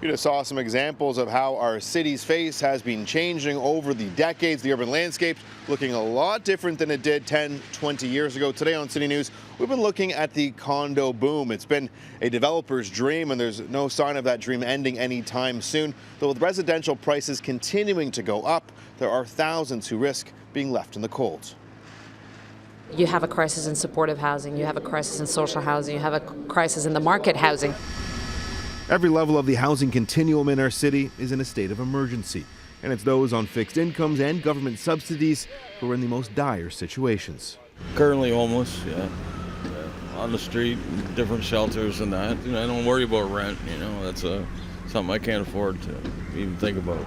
You just saw some examples of how our city's face has been changing over the decades. The urban landscape looking a lot different than it did 10, 20 years ago. Today on City News, we've been looking at the condo boom. It's been a developer's dream, and there's no sign of that dream ending anytime soon. Though with residential prices continuing to go up, there are thousands who risk being left in the cold. You have a crisis in supportive housing, you have a crisis in social housing, you have a crisis in the market housing. Every level of the housing continuum in our city is in a state of emergency, and it's those on fixed incomes and government subsidies who are in the most dire situations. Currently homeless, on the street, different shelters and that. I don't worry about rent, that's something I can't afford to even think about.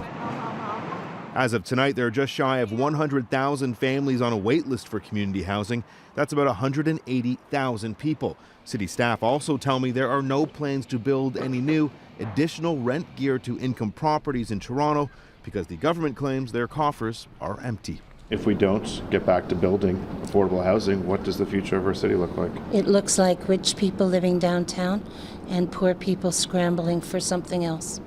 As of tonight, there are just shy of 100,000 families on a wait list for community housing. That's about 180,000 people. City staff also tell me there are no plans to build any new additional rent geared to income properties in Toronto because the government claims their coffers are empty. If we don't get back to building affordable housing, what does the future of our city look like? It looks like rich people living downtown and poor people scrambling for something else.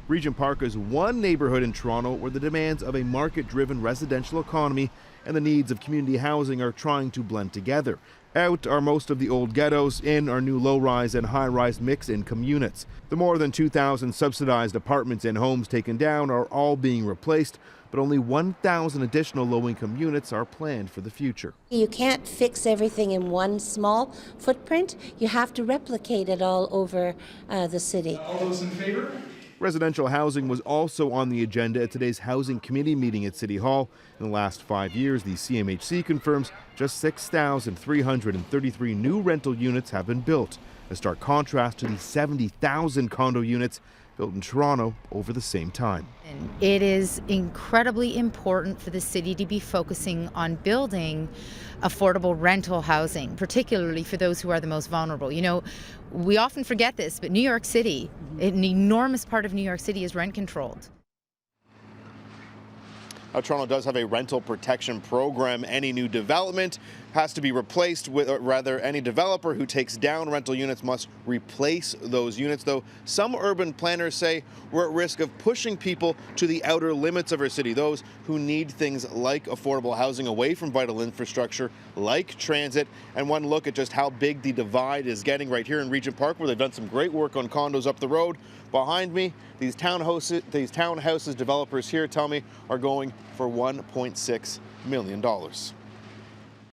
Regent Park is one neighborhood in Toronto where the demands of a market-driven residential economy and the needs of community housing are trying to blend together. Out are most of the old ghettos, in are new low-rise and high-rise mixed-income units. The more than 2,000 subsidized apartments and homes taken down are all being replaced, but only 1,000 additional low-income units are planned for the future. You can't fix everything in one small footprint. You have to replicate it all over the city. All those in favor? Residential housing was also on the agenda at today's Housing Committee meeting at City Hall. In the last 5 years, the CMHC confirms just 6,333 new rental units have been built, a stark contrast to the 70,000 condo units built in Toronto over the same time. It is incredibly important for the city to be focusing on building affordable rental housing, particularly for those who are the most vulnerable. We often forget this, but New York City, an enormous part of New York City is rent controlled. Now, Toronto does have a rental protection program. Any new development has to be replaced with, or rather, any developer who takes down rental units must replace those units, though some urban planners say we're at risk of pushing people to the outer limits of our city, those who need things like affordable housing away from vital infrastructure like transit. And one look at just how big the divide is getting right here in Regent Park, where they've done some great work on condos up the road. Behind me, these townhouses developers here tell me are going for $1.6 million.